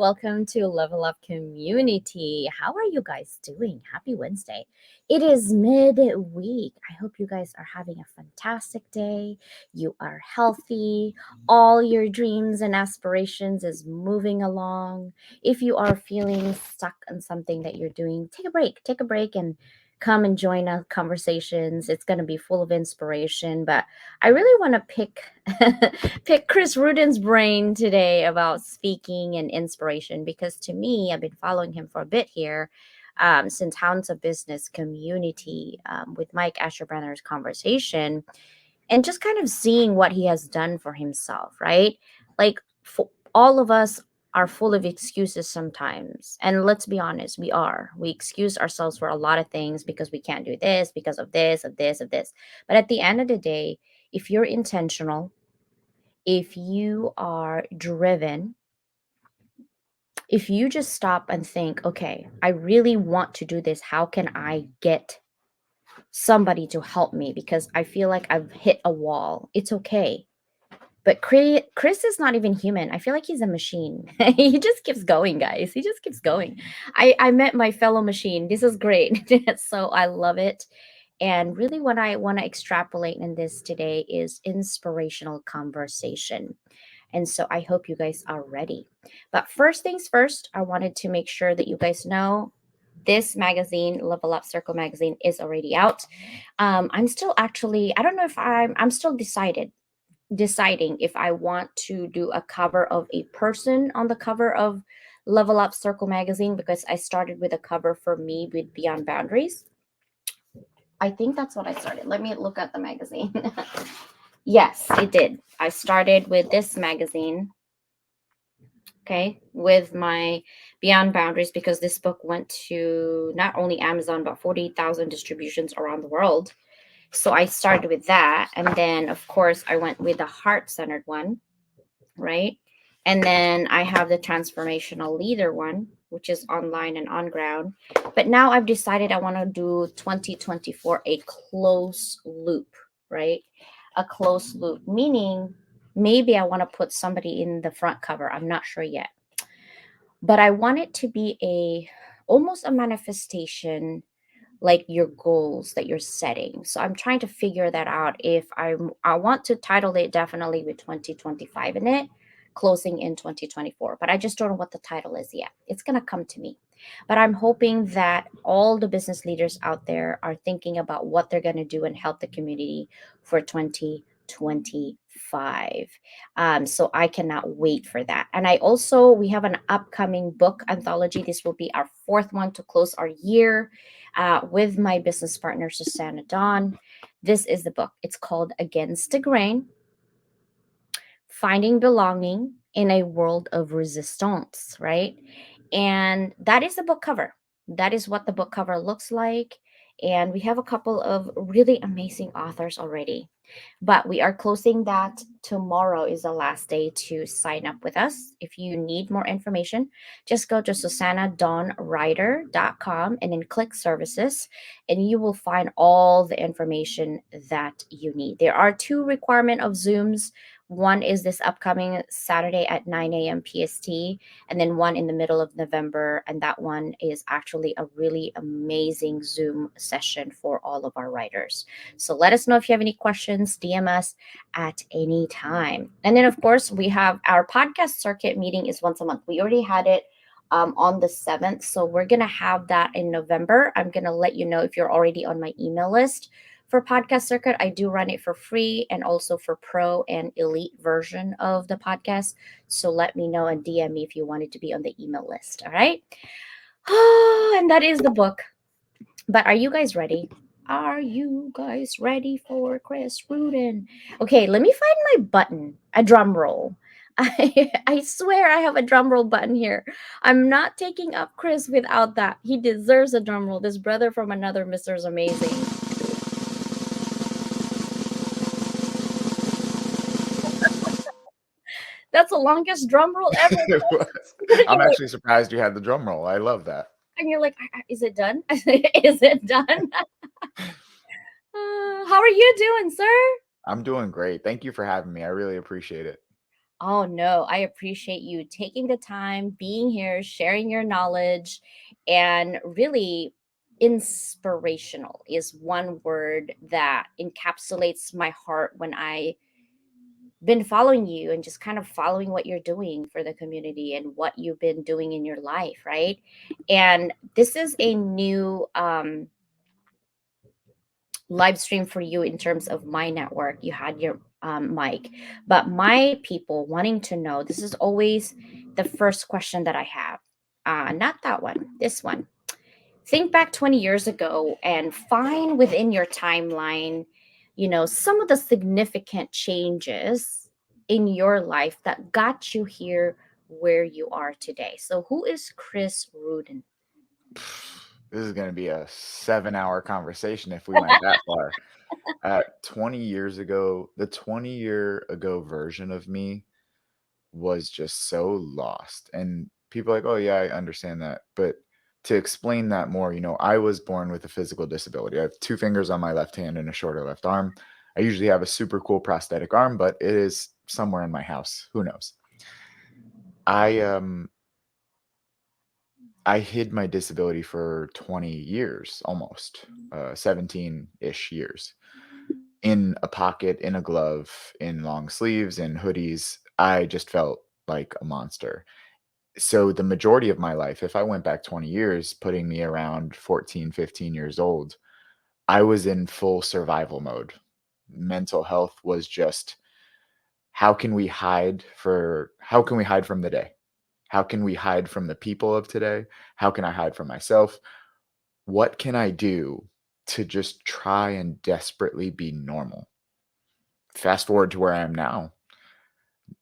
Welcome to Level Up Community. How are you guys doing? Happy Wednesday. It is midweek. I hope you guys are having a fantastic day. You are healthy. All your dreams and aspirations is moving along. If you are feeling stuck on something that you're doing, take a break. Take a break and come and join our conversations. It's going to be full of inspiration, but I really want to pick Chris Ruden's brain today about speaking and inspiration because to me, I've been following him for a bit here since Hounds of Business community with Mike Asherbrenner's conversation and just kind of seeing what he has done for himself, right? Like all of us are full of excuses sometimes. And let's be honest, we are. We excuse ourselves for a lot of things because we can't do this, because of this, of this, of this. But at the end of the day, if you're intentional, if you are driven, if you just stop and think, okay, I really want to do this, how can I get somebody to help me? Because I feel like I've hit a wall. It's okay. But Chris is not even human. I feel like he's a machine. He just keeps going, guys. He just keeps going. I met my fellow machine. This is great. So I love it. And really, what I want to extrapolate in this today is inspirational conversation. And so I hope you guys are ready. But first things first, I wanted to make sure that you guys know this magazine, Level Up Circle magazine, is already out. I'm still actually, I don't know if I'm still deciding if I want to do a cover of a person on the cover of Level Up Circle magazine because I started with a cover for me with Beyond Boundaries. I think that's what I started. Let me look at the magazine. Yes, it did. I started with this magazine, okay, with my Beyond Boundaries because this book went to not only Amazon but 40,000 distributions around the world. So I started with that. And then, of course, I went with the heart centered one, right? And then I have the transformational leader one, which is online and on ground. But now I've decided I want to do 2024 a close loop, right? A close loop, meaning maybe I want to put somebody in the front cover. I'm not sure yet. But I want it to be almost a manifestation like your goals that you're setting. So I'm trying to figure that out. If I want to title it definitely with 2025 in it, closing in 2024, but I just don't know what the title is yet. It's going to come to me. But I'm hoping that all the business leaders out there are thinking about what they're going to do and help the community for 2025. So I cannot wait for that. And we have an upcoming book anthology. This will be our fourth one to close our year with my business partner, Susanna Dawn. This is the book. It's called Against the Grain, Finding Belonging in a World of Resistance, right? And that is the book cover. That is what the book cover looks like. And we have a couple of really amazing authors already. But we are closing that tomorrow is the last day to sign up with us. If you need more information, just go to susannadawnwriter.com and then click services and you will find all the information that you need. There are two requirement of Zooms. One is this upcoming Saturday at 9 a.m. PST, and then one in the middle of November. And that one is actually a really amazing Zoom session for all of our writers. So let us know if you have any questions, DM us at any time. And then, of course, we have our podcast circuit meeting is once a month. We already had it on the 7th. So we're going to have that in November. I'm going to let you know if you're already on my email list. For Podcast Circuit, I do run it for free and also for pro and elite version of the podcast. So let me know and DM me if you wanted to be on the email list. All right. And that is the book. But are you guys ready? Are you guys ready for Chris Ruden? Okay, let me find my button, a drum roll. I swear I have a drum roll button here. I'm not taking up Chris without that. He deserves a drum roll. This brother from another mister is amazing. That's the longest drum roll ever. It was. I'm actually surprised you had the drum roll. I love that. And you're like, is it done? Is it done? How are you doing, sir? I'm doing great. Thank you for having me. I really appreciate it. Oh, no, I appreciate you taking the time, being here, sharing your knowledge, and really inspirational is one word that encapsulates my heart when I been following you and just kind of following what you're doing for the community and what you've been doing in your life, right? And this is a new live stream for you in terms of my network. You had your mic, but my people wanting to know, this is always the first question that I have. Not that one, this one. Think back 20 years ago and find within your timeline, some of the significant changes in your life that got you here where you are today. So, who is Chris Ruden? This is going to be a 7-hour conversation if we went that far. 20 years ago, the 20-year ago version of me was just so lost. And people are like, oh, yeah, I understand that. But to explain that more, I was born with a physical disability. I have 2 fingers on my left hand and a shorter left arm. I usually have a super cool prosthetic arm, but it is somewhere in my house. Who knows? I I hid my disability for 20 years, almost 17-ish years, in a pocket, in a glove, in long sleeves, in hoodies. I just felt like a monster. So the majority of my life, if I went back 20 years, putting me around 14, 15 years old, I was in full survival mode. Mental health was just, how can we hide from the day? How can we hide from the people of today? How can I hide from myself? What can I do to just try and desperately be normal? Fast forward to where I am now.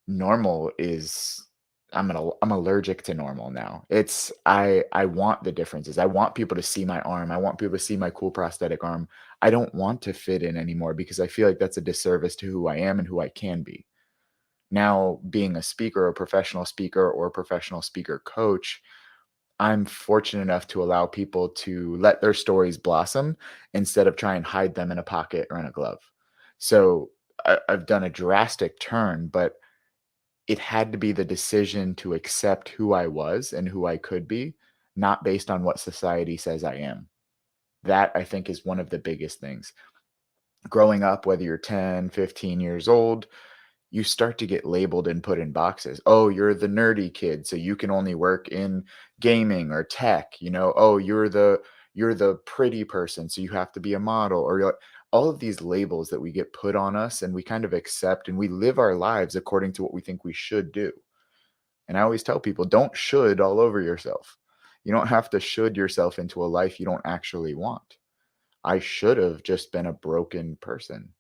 Normal is, I'm allergic to normal now. I want the differences. I want people to see my arm. I want people to see my cool prosthetic arm. I don't want to fit in anymore because I feel like that's a disservice to who I am and who I can be. Now, being a speaker, a professional speaker, or a professional speaker coach, I'm fortunate enough to allow people to let their stories blossom instead of try and hide them in a pocket or in a glove. So I've done a drastic turn, but it had to be the decision to accept who I was and who I could be, not based on what society says I am. That I think is one of the biggest things. Growing up, whether you're 10, 15 years old, you start to get labeled and put in boxes. Oh, you're the nerdy kid, so you can only work in gaming or tech. Oh, you're the pretty person, so you have to be a model, or all of these labels that we get put on us and we kind of accept, and we live our lives according to what we think we should do. And I always tell people, don't should all over yourself. You don't have to should yourself into a life you don't actually want. I should have just been a broken person,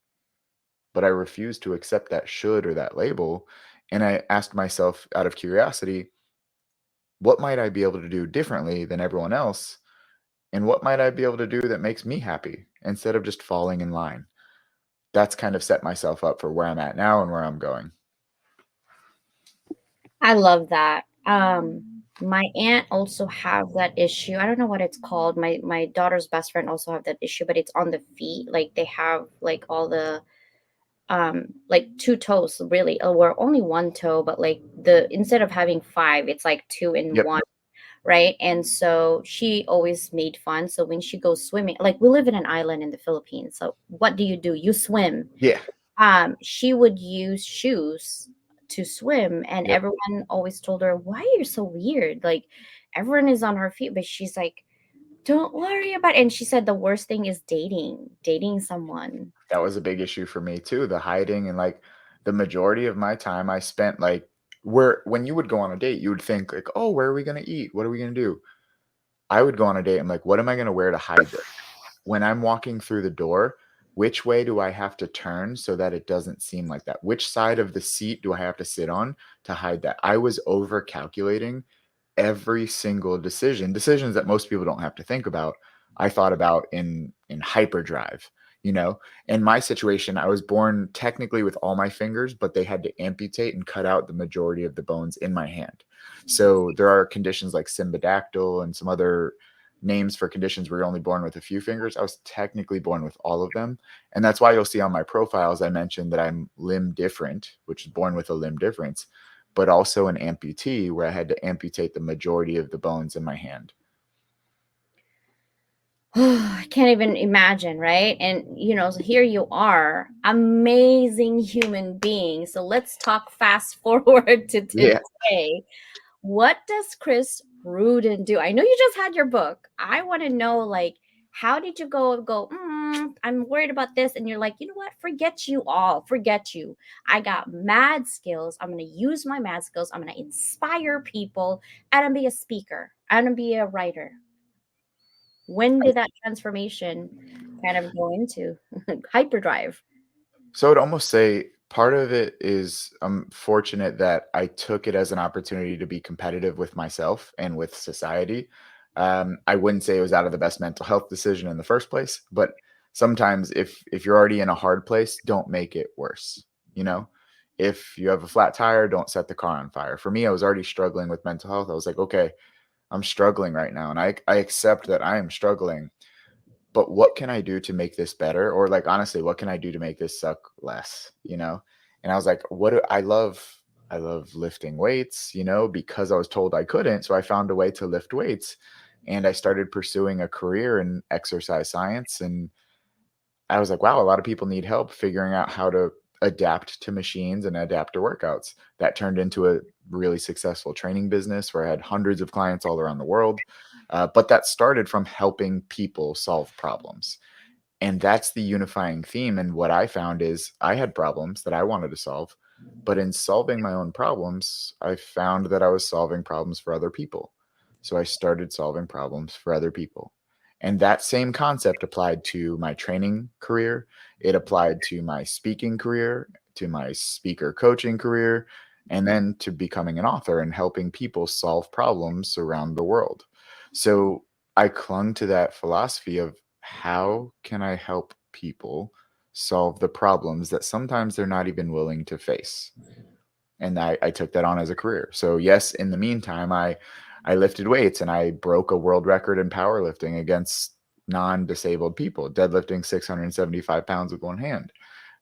but I refused to accept that should or that label. And I asked myself out of curiosity, what might I be able to do differently than everyone else? And what might I be able to do that makes me happy instead of just falling in line? That's kind of set myself up for where I'm at now and where I'm going. I love that. My aunt also have that issue. I don't know what it's called. My daughter's best friend also have that issue, but it's on the feet. Like they have like all the like two toes really, or only one toe, but like the instead of having five, it's like two in Yep. one, right? And so she always made fun. So when she goes swimming, like we live in an island in the Philippines. So what do? You swim. Yeah. She would use shoes to swim, and Yep. everyone always told her, "Why are you so weird? Like everyone is on her feet." But she's like, "Don't worry about it." And she said the worst thing is dating someone. That was a big issue for me too, the hiding. And like the majority of my time I spent like, where when you would go on a date, you would think like, oh, where are we going to eat? What are we going to do? I would go on a date. I'm like, what am I going to wear to hide this? When I'm walking through the door, which way do I have to turn so that it doesn't seem like that? Which side of the seat do I have to sit on to hide that? I was over calculating every single decisions that most people don't have to think about. I thought about in hyperdrive. In my situation, I was born technically with all my fingers, but they had to amputate and cut out the majority of the bones in my hand. So there are conditions like symbodactyl and some other names for conditions where you're only born with a few fingers. I was technically born with all of them. And that's why you'll see on my profiles, I mentioned that I'm limb different, which is born with a limb difference, but also an amputee where I had to amputate the majority of the bones in my hand. I can't even imagine, right? And so here you are, amazing human being. So let's talk fast forward to Yeah. today. What does Chris Ruden do? I know you just had your book. I want to know, like, how did you I'm worried about this. And you're like, you know what? Forget you all. Forget you. I got mad skills. I'm going to use my mad skills. I'm going to inspire people. And I'm going to be a speaker. I'm going to be a writer. When did that transformation kind of go into hyperdrive? So I'd almost say part of it is I'm fortunate that I took it as an opportunity to be competitive with myself and with society. I wouldn't say it was out of the best mental health decision in the first place, but sometimes if you're already in a hard place, don't make it worse. You know, if you have a flat tire, don't set the car on fire. For me, I was already struggling with mental health. I was like, okay, I'm struggling right now, and I accept that I am struggling, but what can I do to make this better? Or like, honestly, what can I do to make this suck less, you know? And I was like, I love lifting weights, because I was told I couldn't. So I found a way to lift weights and I started pursuing a career in exercise science. And I was like, wow, a lot of people need help figuring out how to adapt to machines and adapt to workouts. That turned into a really successful training business where I had hundreds of clients all around the world. But that started from helping people solve problems. And that's the unifying theme. And what I found is I had problems that I wanted to solve. But in solving my own problems, I found that I was solving problems for other people. So I started solving problems for other people. And that same concept applied to my training career. It applied to my speaking career, to my speaker coaching career, and then to becoming an author and helping people solve problems around the world. So I clung to that philosophy of how can I help people solve the problems that sometimes they're not even willing to face? And I took that on as a career. So yes, in the meantime, I lifted weights and I broke a world record in powerlifting against non-disabled people, deadlifting 675 pounds with one hand.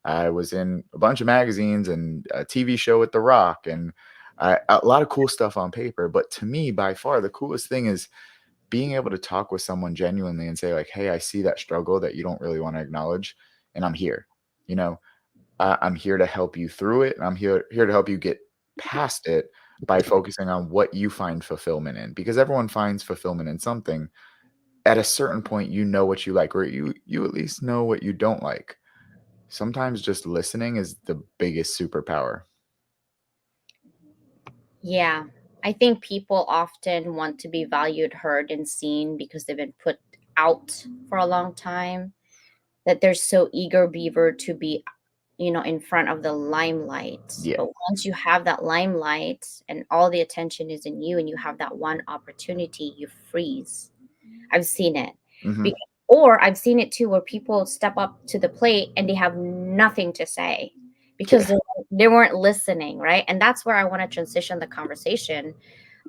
I was in a bunch of magazines and a TV show with The Rock and a lot of cool stuff on paper. But to me, by far, the coolest thing is being able to talk with someone genuinely and say like, hey, I see that struggle that you don't really want to acknowledge, and I'm here. You know, I'm here to help you through it, and I'm here to help you get past it by focusing on what you find fulfillment in, because everyone finds fulfillment in something. At a certain point, you know what you like, or you at least know what you don't like. Sometimes just listening is the biggest superpower. Yeah. I think people often want to be valued, heard, and seen because they've been put out for a long time, that they're so eager beaver to be, in front of the limelight. Yeah. But once you have that limelight and all the attention is in you and you have that one opportunity, you freeze. I've seen it. Hmm. Be- or I've seen it too where people step up to the plate and they have nothing to say because Yeah. they weren't listening, right? And that's where I want to transition the conversation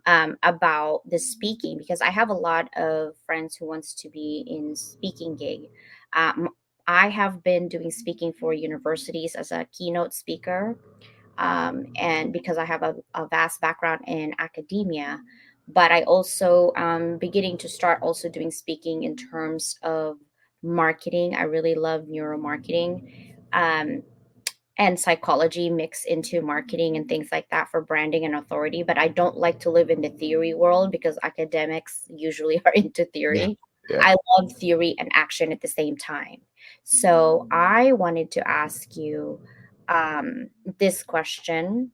about the speaking, because I have a lot of friends who wants to be in speaking gig. Um, I have been doing speaking for universities as a keynote speaker, and because I have a vast background in academia, but I also beginning to start also doing speaking in terms of marketing. I really love neuromarketing. And psychology mixed into marketing and things like that for branding and authority. But I don't like to live in the theory world because academics usually are into Yeah. theory. Yeah. I love theory and action at the same time. So I wanted to ask you this question.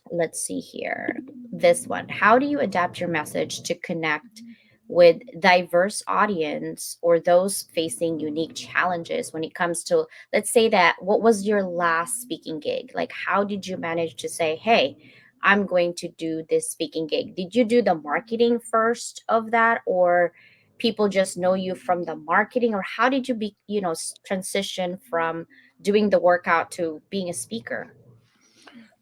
Let's see here. This one. How do you adapt your message to connect with diverse audience or those facing unique challenges when it comes to, let's say, that what was your last speaking gig? Like, how did you manage to say, hey, I'm going to do this speaking gig? Did you do the marketing first of that, or people just know you from the marketing, or how did you transition from doing the workout to being a speaker?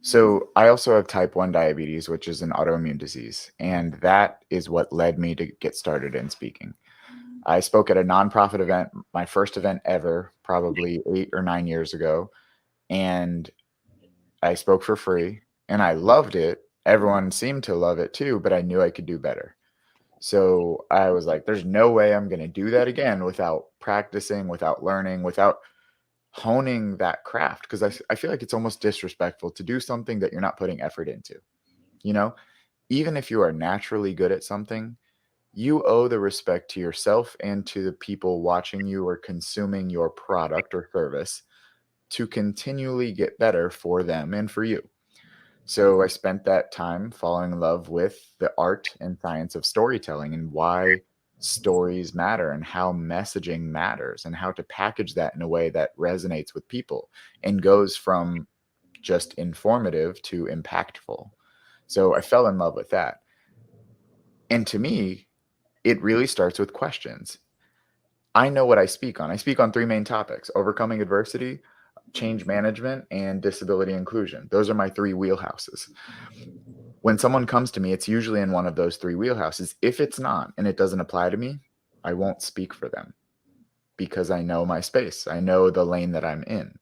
So I also have type 1 diabetes, which is an autoimmune disease. And that is what led me to get started in speaking. I spoke at a nonprofit event, my first event ever, probably 8 or 9 years ago, and I spoke for free, and I loved it. Everyone seemed to love it too, but I knew I could do better. So I was like, there's no way I'm going to do that again without practicing, without learning, without honing that craft. Because I feel like it's almost disrespectful to do something that you're not putting effort into. You know, even if you are naturally good at something, you owe the respect to yourself and to the people watching you or consuming your product or service to continually get better for them and for you. So I spent that time falling in love with the art and science of storytelling and why stories matter and how messaging matters and how to package that in a way that resonates with people and goes from just informative to impactful. So I fell in love with that. And to me, it really starts with questions. I know what I speak on. I speak on three main topics: overcoming adversity, change management, and disability inclusion. Those are my three wheelhouses. When someone comes to me, it's usually in one of those three wheelhouses. If it's not and it doesn't apply to me, I won't speak for them because I know my space. I know the lane that I'm in.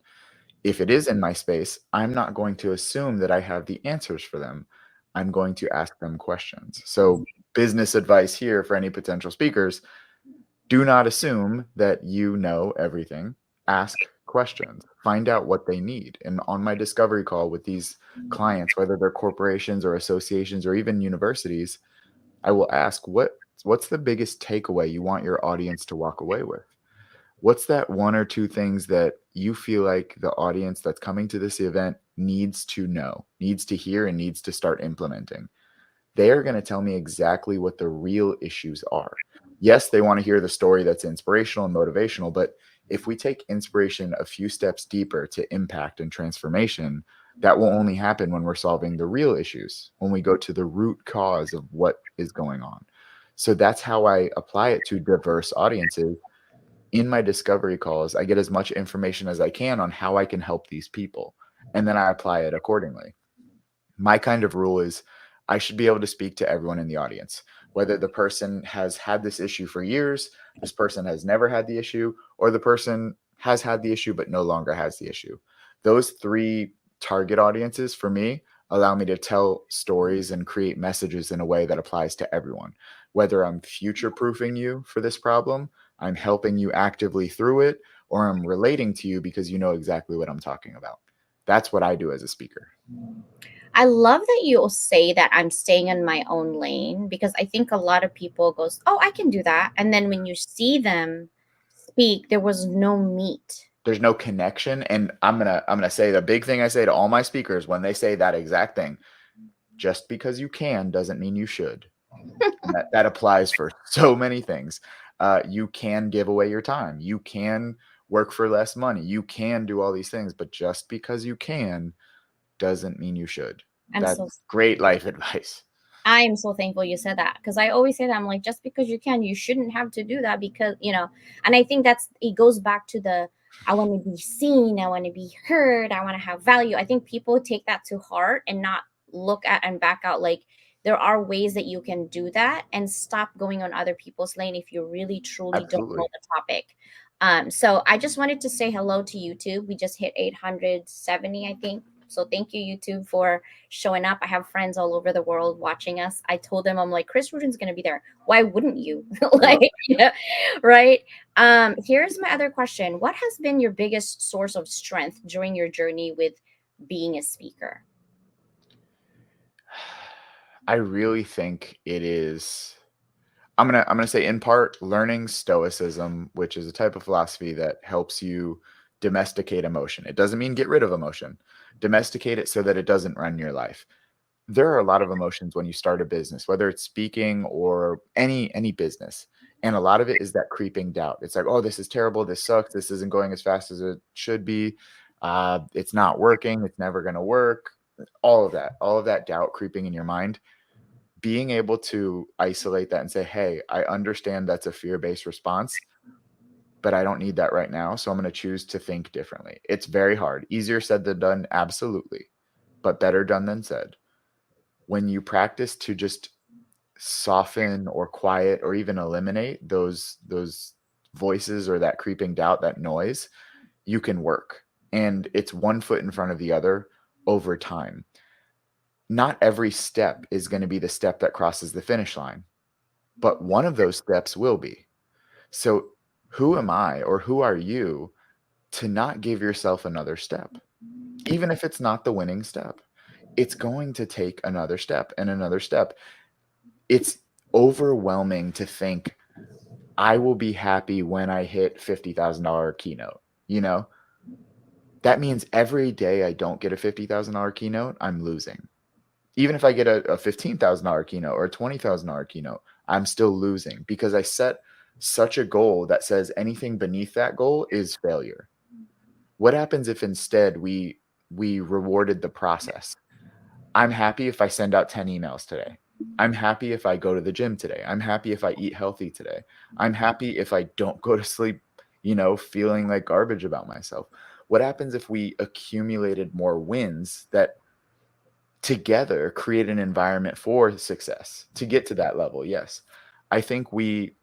If it is in my space, I'm not going to assume that I have the answers for them. I'm going to ask them questions. So, business advice here for any potential speakers: do not assume that you know everything. Ask questions. Find out what they need. And on my discovery call with these clients, whether they're corporations or associations or even universities, I will ask what's the biggest takeaway you want your audience to walk away with? What's that one or two things that you feel like the audience that's coming to this event needs to know, needs to hear, and needs to start implementing? They're going to tell me exactly what the real issues are. Yes, they want to hear the story that's inspirational and motivational, but if we take inspiration a few steps deeper to impact and transformation, that will only happen when we're solving the real issues, when we go to the root cause of what is going on. So that's how I apply it to diverse audiences. In my discovery calls, I get as much information as I can on how I can help these people, and then I apply it accordingly. My kind of rule is I should be able to speak to everyone in the audience, whether the person has had this issue for years, this person has never had the issue, or the person has had the issue but no longer has the issue. Those three target audiences for me allow me to tell stories and create messages in a way that applies to everyone. Whether I'm future proofing you for this problem, I'm helping you actively through it, or I'm relating to you because you know exactly what I'm talking about. That's what I do as a speaker. I love that you'll say that I'm staying in my own lane, because I think a lot of people goes, "Oh, I can do that." And then when you see them speak, there was no meat. There's no connection. And I'm gonna say the big thing I say to all my speakers when they say that exact thing: just because you can doesn't mean you should. And that applies for so many things. You can give away your time. You can work for less money. You can do all these things, but just because you can doesn't mean you should. I'm That's so great life advice. I am so thankful you said that, because I always say that. I'm like, just because you can, you shouldn't have to do that, because, and I think that's it goes back to the I want to be seen, I want to be heard, I want to have value. I think people take that to heart and not look at and back out, like, there are ways that you can do that and stop going on other people's lane if you really truly don't know Absolutely. the topic. So I just wanted to say hello to YouTube. We just hit 870, I think. So thank you, YouTube, for showing up. I have friends all over the world watching us. I told them, I'm like, Chris Ruden's going to be there. Why wouldn't you? I love Like, right? Here's my other question. What has been your biggest source of strength during your journey with being a speaker? I really think it is. I'm gonna say in part learning stoicism, which is a type of philosophy that helps you domesticate emotion. It doesn't mean get rid of emotion. Domesticate it so that it doesn't run your life. There are a lot of emotions when you start a business, whether it's speaking or any business. And a lot of it is that creeping doubt. It's like, oh, this is terrible, this sucks, this isn't going as fast as it should be. It's not working, it's never gonna work. All of that doubt creeping in your mind, being able to isolate that and say, hey, I understand that's a fear-based response, but I don't need that right now. So I'm going to choose to think differently. It's very hard. Easier said than done, absolutely, but better done than said. When you practice to just soften or quiet or even eliminate those voices or that creeping doubt, that noise, you can work. And it's one foot in front of the other over time. Not every step is going to be the step that crosses the finish line, but one of those steps will be. So who am I or who are you to not give yourself another step? Even if it's not the winning step, it's going to take another step and another step. It's overwhelming to think I will be happy when I hit $50,000 keynote. You know, that means every day I don't get a $50,000 keynote, I'm losing. Even if I get a $15,000 keynote or a $20,000 keynote, I'm still losing because I set such a goal that says anything beneath that goal is failure. What happens if instead we rewarded the process? I'm happy if I send out 10 emails today. I'm happy if I go to the gym today. I'm happy if I eat healthy today. I'm happy if I don't go to sleep, feeling like garbage about myself. What happens if we accumulated more wins that together create an environment for success to get to that level? Yes. I think we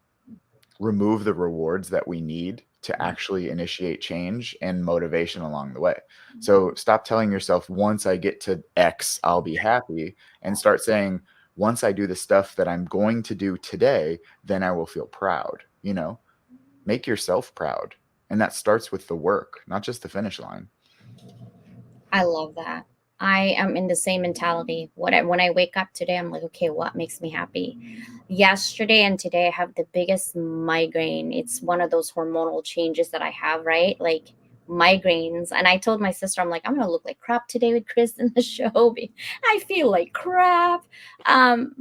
remove the rewards that we need to actually initiate change and motivation along the way. So stop telling yourself, once I get to X, I'll be happy, and start saying, once I do the stuff that I'm going to do today, then I will feel proud. Make yourself proud. And that starts with the work, not just the finish line. I love that. I am in the same mentality. When I wake up today, I'm like, okay, what makes me happy? Yesterday and today, I have the biggest migraine. It's one of those hormonal changes that I have, right? Like migraines. And I told my sister, I'm like, I'm gonna look like crap today with Chris in the show. I feel like crap,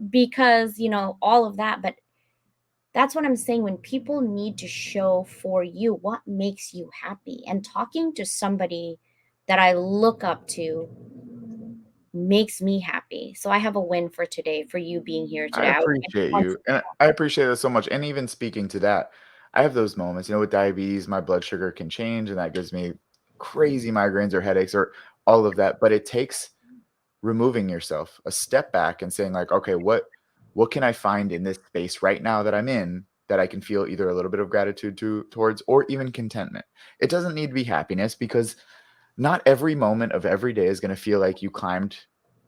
because all of that. But that's what I'm saying. When people need to show for you what makes you happy, and talking to somebody that I look up to makes me happy. So I have a win for today, for you being here I today. I just appreciate want you, and I appreciate that so much, and even speaking to that, I have those moments, with diabetes, my blood sugar can change, and that gives me crazy migraines or headaches or all of that, but it takes removing yourself, a step back and saying like, "Okay, what can I find in this space right now that I'm in that I can feel either a little bit of gratitude towards or even contentment?" It doesn't need to be happiness because not every moment of every day is gonna feel like you climbed,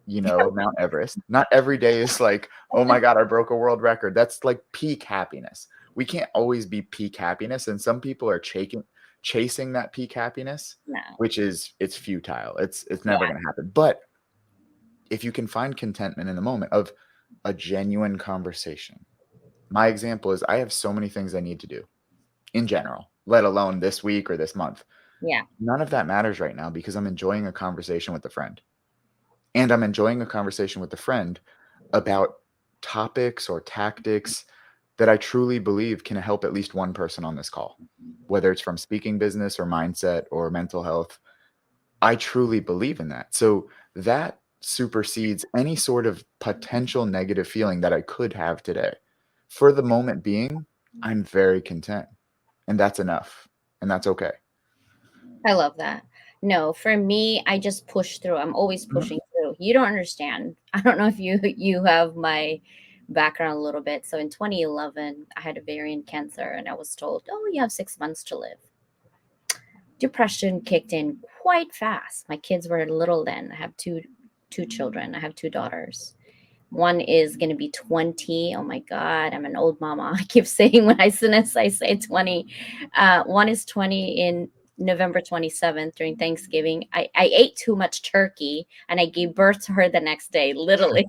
Mount Everest. Not every day is like, "Oh my god, I broke a world record." That's like peak happiness. We can't always be peak happiness, and some people are chasing that peak happiness, no. which is it's futile. It's never Yeah. gonna happen. But if you can find contentment in the moment of a genuine conversation. My example is I have so many things I need to do in general, let alone this week or this month. Yeah. None of that matters right now because I'm enjoying a conversation with a friend. And I'm enjoying a conversation with a friend about topics or tactics that I truly believe can help at least one person on this call, whether it's from speaking business or mindset or mental health. I truly believe in that. So that supersedes any sort of potential negative feeling that I could have today. For the moment being, I'm very content, and that's enough, and that's okay. I love that. No, for me, I just push through. I'm always Mhm. pushing through. You don't understand. I don't know if you have my background a little bit. So in 2011, I had ovarian cancer, and I was told, "Oh, you have 6 months to live." Depression kicked in quite fast. My kids were little then. I have two children. I have two daughters. One is going to be 20. Oh my God, I'm an old mama. I keep saying when I, as soon as I say 20, one is 20 in November 27th during Thanksgiving. I ate too much turkey and I gave birth to her the next day, literally.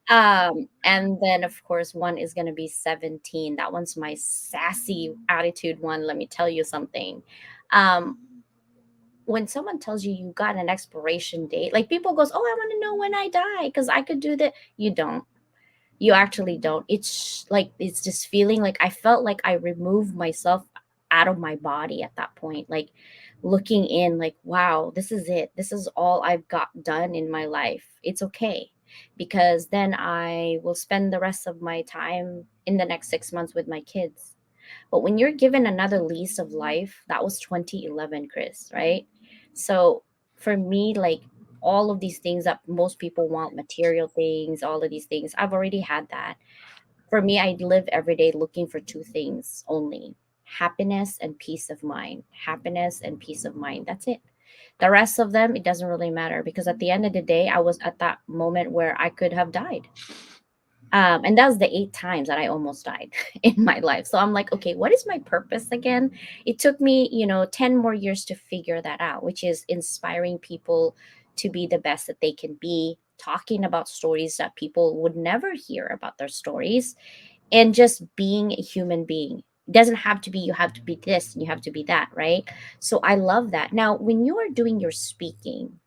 And then, of course, one is going to be 17. That one's my sassy attitude one. Let me tell you something. Um, when someone tells you you got an expiration date, like people goes, "Oh, I want to know when I die because I could do that." You don't. You actually don't. It's like it's just feeling like I felt like I removed myself out of my body at that point. Like looking in, like, wow, this is it. This is all I've got done in my life. It's okay. Because then I will spend the rest of my time in the next 6 months with my kids. But when you're given another lease of life, that was 2011, Chris, right? So for me, like all of these things that most people want, material things, all of these things. I've already had that. For me, I live every day looking for two things only: happiness and peace of mind. Happiness and peace of mind. That's it. The rest of them, it doesn't really matter, because at the end of the day, I was at that moment where I could have died. And that was the 8 times that I almost died in my life. So I'm like, okay, what is my purpose again? It took me, 10 more years to figure that out, which is inspiring people to be the best that they can be, talking about stories that people would never hear about their stories, and just being a human being. It doesn't have to be you have to be this and you have to be that, right? So I love that. Now, when you are doing your speaking,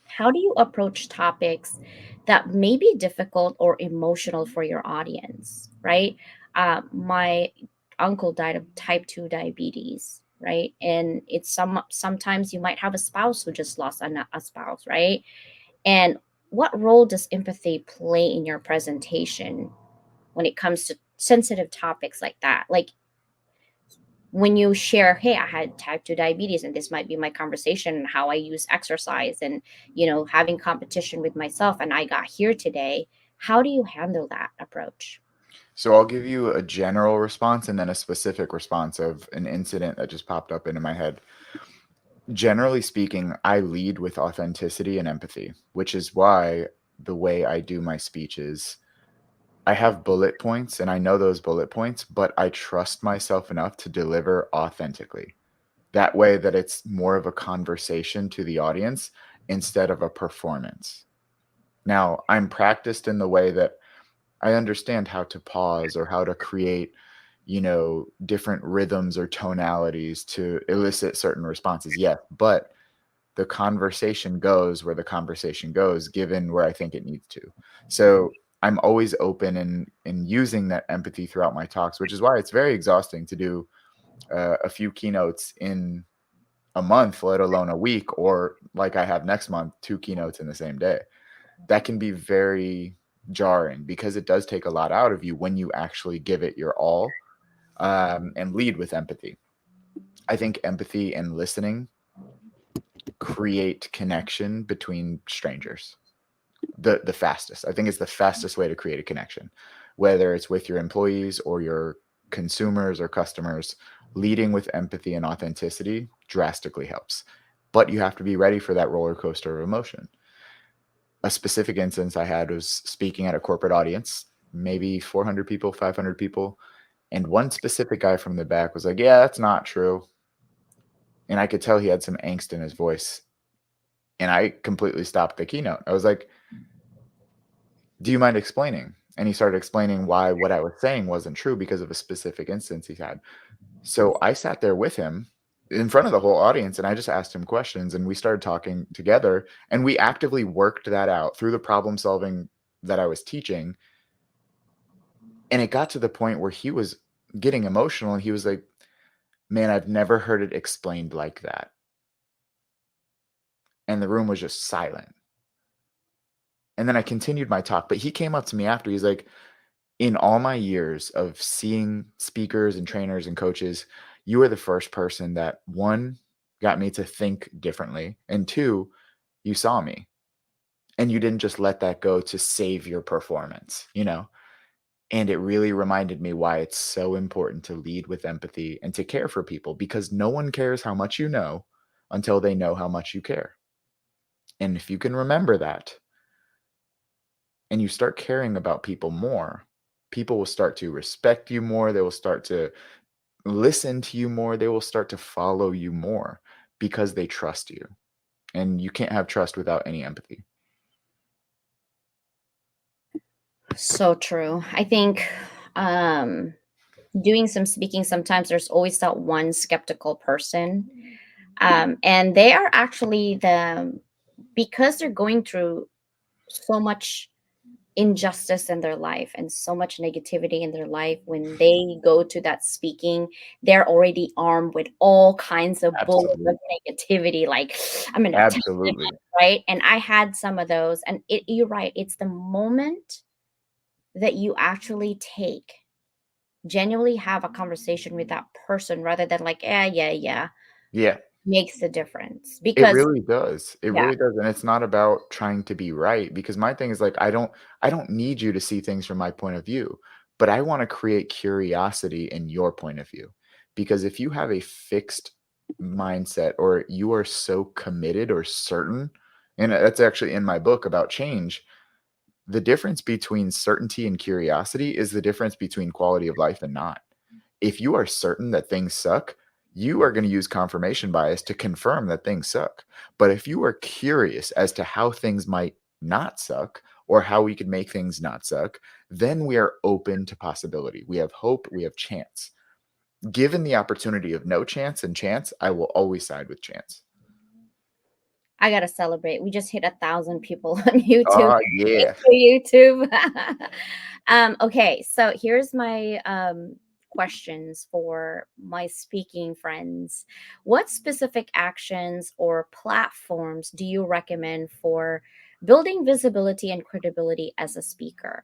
how do you approach topics that may be difficult or emotional for your audience, right? My uncle died of type 2 diabetes, right? And it's sometimes you might have a spouse who just lost a spouse, right? And what role does empathy play in your presentation when it comes to sensitive topics like that? Like, when you share, hey, I had type 2 diabetes and this might be my conversation and how I use exercise and, having competition with myself, and I got here today, how do you handle that approach? So I'll give you a general response and then a specific response of an incident that just popped up into my head. Generally speaking, I lead with authenticity and empathy, which is why the way I do my speeches, I have bullet points and I know those bullet points, but I trust myself enough to deliver authentically. That way that it's more of a conversation to the audience instead of a performance. Now, I'm practiced in the way that I understand how to pause or how to create, different rhythms or tonalities to elicit certain responses. Yeah, but the conversation goes where the conversation goes, given where I think it needs to. So I'm always open in using that empathy throughout my talks, which is why it's very exhausting to do a few keynotes in a month, let alone a week, or like I have next month, 2 keynotes in the same day. That can be very jarring because it does take a lot out of you when you actually give it your all, and lead with empathy. I think empathy and listening create connection between strangers. The fastest. I think it's the fastest way to create a connection, whether it's with your employees or your consumers or customers. Leading with empathy and authenticity drastically helps. But you have to be ready for that roller coaster of emotion. A specific instance I had was speaking at a corporate audience, maybe 400 people, 500 people. And one specific guy from the back was like, yeah, that's not true. And I could tell he had some angst in his voice. And I completely stopped the keynote. I was like, do you mind explaining? And he started explaining why what I was saying wasn't true because of a specific instance he had. So I sat there with him in front of the whole audience and I just asked him questions and we started talking together and we actively worked that out through the problem solving that I was teaching. And it got to the point where he was getting emotional and he was like, man, I've never heard it explained like that. And the room was just silent. And then I continued my talk, but he came up to me after. He's like, in all my years of seeing speakers and trainers and coaches, you are the first person that, one, got me to think differently, and two, you saw me and you didn't just let that go to save your performance, And it really reminded me why it's so important to lead with empathy and to care for people because no one cares how much you know until they know how much you care. And if you can remember that and you start caring about people will start to respect you more. They will start to listen to you more. They will start to follow you more because they trust you. And you can't have trust without any empathy. So true. I think um doing some speaking, sometimes there's always that one skeptical person, and they are actually because they're going through so much injustice in their life and so much negativity in their life. When they go to that speaking, they're already armed with all kinds of bullets of Absolutely. negativity, like, I'm gonna attack them, Absolutely. right? And I had some of those, and you're right, it's the moment that you actually genuinely have a conversation with that person, rather than like, yeah, yeah, yeah. Yeah. makes a difference It because really does. It yeah. really does, and it's not about trying to be right because my thing is like I don't need you to see things from my point of view, but I wanna create curiosity in your point of view. Because if you have a fixed mindset or you are so committed or certain, and that's actually in my book about change, the difference between certainty and curiosity is the difference between quality of life and not. If you are certain that things suck, you are going to use confirmation bias to confirm that things suck. But if you are curious as to how things might not suck or how we could make things not suck, then we are open to possibility. We have hope, we have chance. Given the opportunity of no chance and chance, I will always side with chance. I gotta celebrate. We just hit 1,000 people on YouTube. Oh, Thank yeah. you, YouTube. Okay, so here's my questions for my speaking friends. What specific actions or platforms do you recommend for building visibility and credibility as a speaker,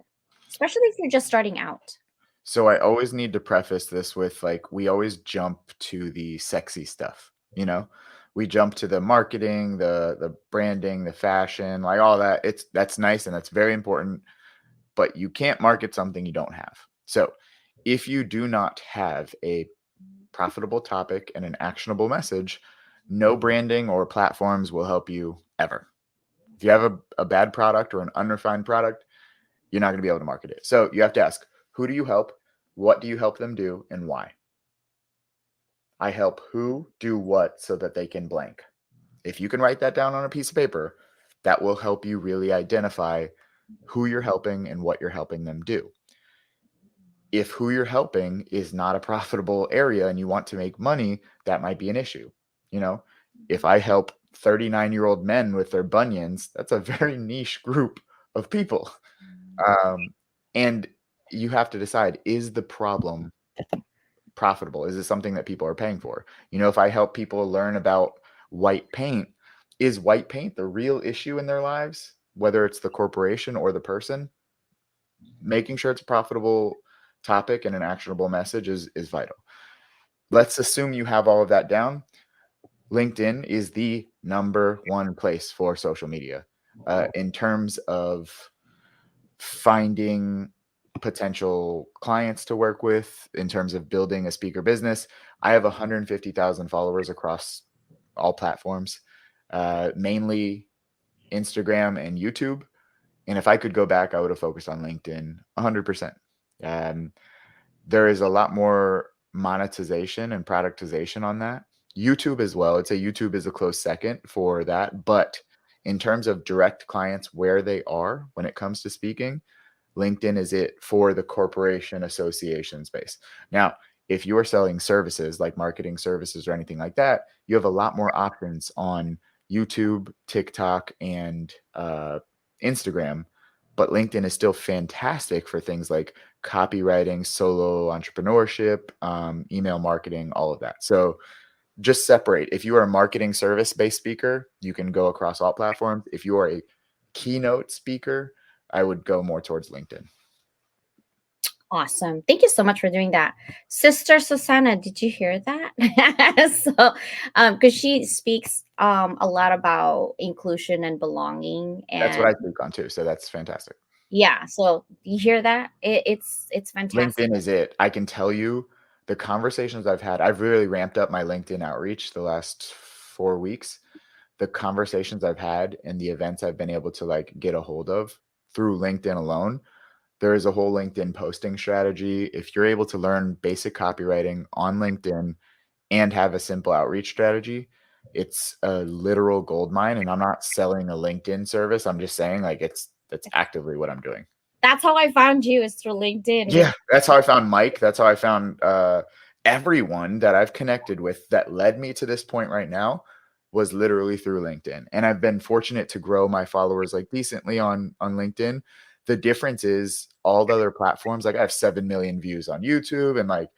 especially if you're just starting out? So I always need to preface this with like we always jump to the sexy stuff, you know? We jump to the marketing, the branding, the fashion, like all that. That's nice and that's very important, but you can't market something you don't have. So, if you do not have a profitable topic and an actionable message, no branding or platforms will help you ever. If you have a bad product or an unrefined product, you're not going to be able to market it. So you have to ask, who do you help? What do you help them do and why? I help who do what so that they can blank. If you can write that down on a piece of paper, that will help you really identify who you're helping and what you're helping them do. If who you're helping is not a profitable area and you want to make money, that might be an issue. You know, if I help 39-year-old men with their bunions, that's a very niche group of people. Um, and you have to decide, is the problem profitable? Is it something that people are paying for? You know, if I help people learn about white paint, is white paint the real issue in their lives, whether it's the corporation or the person? Making sure it's a profitable topic and an actionable message is vital. Let's assume you have all of that down. LinkedIn is the number one place for social media in terms of finding potential clients to work with, in terms of building a speaker business. I have 150,000 followers across all platforms, mainly Instagram and YouTube. And if I could go back, I would have focused on LinkedIn 100%. Um, there is a lot more monetization and productization on that. YouTube as well. I'd say YouTube is a close second for that. But in terms of direct clients where they are when it comes to speaking, LinkedIn is it for the corporation association space. Now, if you are selling services like marketing services or anything like that, you have a lot more options on YouTube, TikTok, and Instagram. But LinkedIn is still fantastic for things like copywriting, solo entrepreneurship, email marketing, all of that. So just separate. If you are a marketing service based speaker, you can go across all platforms. If you are a keynote speaker, I would go more towards LinkedIn. Awesome. Thank you so much for doing that. Sister Susanna, did you hear that? So, because she speaks a lot about inclusion and belonging, That's what and I speak on too, so that's fantastic. yeah, so you hear that? It's fantastic. LinkedIn is it. I can tell you the conversations I've had, I've really ramped up my LinkedIn outreach the last 4 weeks. The conversations I've had and the events I've been able to, like, get a hold of through LinkedIn alone, there is a whole LinkedIn posting strategy. If you're able to learn basic copywriting on LinkedIn and have a simple outreach strategy, it's a literal gold mine, and I'm not selling a LinkedIn service, I'm just saying, like, that's actively what I'm doing. That's how I found you is through LinkedIn. Yeah, that's how I found Mike, that's how I found, everyone that I've connected with that led me to this point right now was literally through LinkedIn, and I've been fortunate to grow my followers, like, decently on LinkedIn. The difference is all the other platforms, like, I have 7 million views on YouTube, and, like,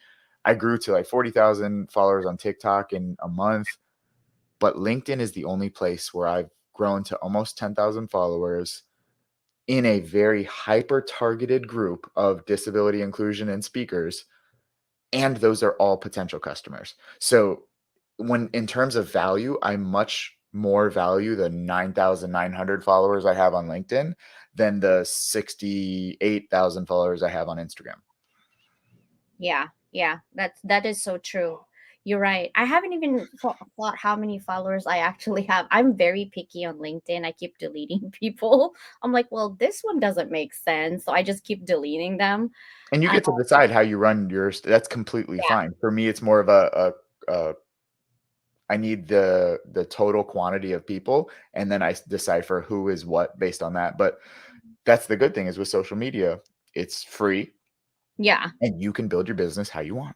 I grew to, like, 40,000 followers on TikTok in a month, but LinkedIn is the only place where I've grown to almost 10,000 followers in a very hyper targeted group of disability inclusion and speakers, and those are all potential customers. So when in terms of value, I much more value the 9,900 followers I have on LinkedIn than the 68,000 followers I have on Instagram. Yeah, yeah, that is so true. You're right. I haven't even thought how many followers I actually have. I'm very picky on LinkedIn. I keep deleting people. I'm like, well, this one doesn't make sense, so I just keep deleting them. And you Uh, get to decide how you run that's completely yeah, fine. For me, it's more of a I need the total quantity of people, and then I decipher who is what based on that. But that's the good thing is with social media, it's free yeah, and you can build your business how you want.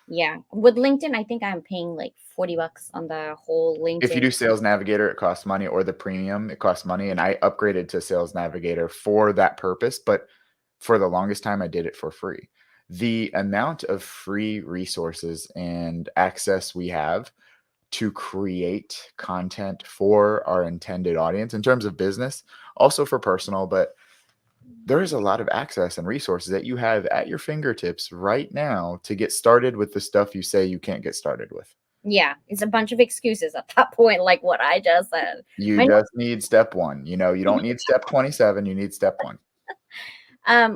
yeah. With LinkedIn, I think I'm paying like $40 on the whole If you LinkedIn. do Sales Navigator, it costs money, or the premium, it costs money. And I upgraded to Sales Navigator for that purpose. But for the longest time, I did it for free. The amount of free resources and access we have to create content for our intended audience in terms of business, also for personal, but there is a lot of access and resources that you have at your fingertips right now to get started with the stuff you say you can't get started with. Yeah, it's a bunch of excuses at that point, like what I just said. You My just need step one. You don't need step 27, you need step one.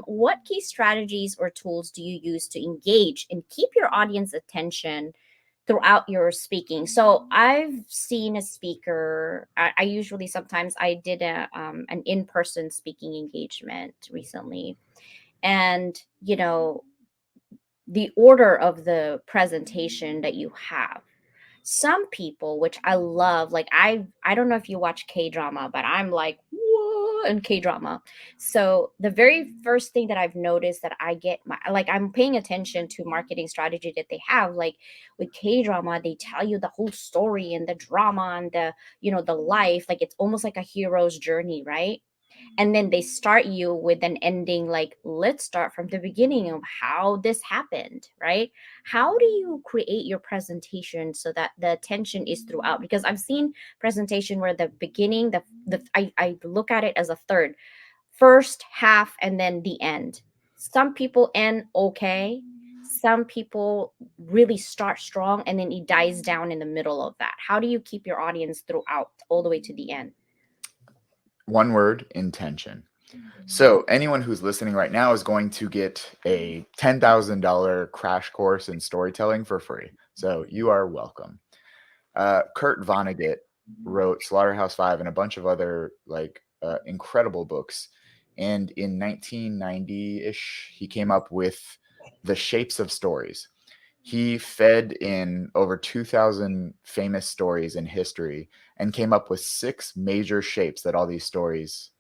What key strategies or tools do you use to engage and keep your audience attention throughout your speaking? So I've seen a speaker. I usually sometimes I did an in person speaking engagement recently, and the order of the presentation that you have, some people, which I love, like I don't know if you watch K-drama, but I'm like, whoa, in K-drama. So the very first thing that I've noticed that I get my, like, I'm paying attention to marketing strategy that they have. Like with K-drama, they tell you the whole story and the drama and the life. Like it's almost like a hero's journey, right? And then they start you with an ending like, let's start from the beginning of how this happened, right? How do you create your presentation so that the attention is throughout? Because I've seen presentation where the beginning, I look at it as a third, first half and then the end. Some people end okay, some people really start strong and then it dies down in the middle of that. How do you keep your audience throughout all the way to the end? One word, intention. So anyone who's listening right now is going to get a $10,000 crash course in storytelling for free. So you are welcome. Kurt Vonnegut wrote Slaughterhouse-Five and a bunch of other incredible books. And in 1990-ish, he came up with the shapes of stories. He fed in over 2,000 famous stories in history and came up with 6 major shapes that all these stories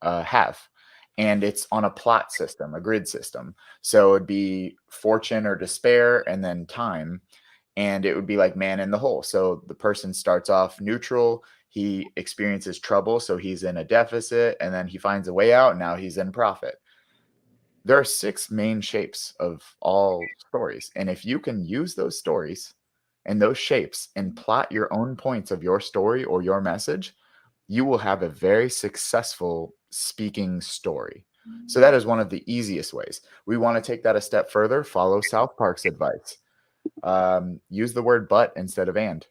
have. And it's on a plot system, a grid system. So it'd be fortune or despair, and then time. And it would be like man in the hole. So the person starts off neutral. He experiences trouble. So he's in a deficit, and then he finds a way out. Now he's in profit. There are 6 main shapes of all stories. And if you can use those stories and those shapes and plot your own points of your story or your message, you will have a very successful speaking story. So that is one of the easiest ways. We want to take that a step further. Follow South Park's advice. Use the word but instead of and.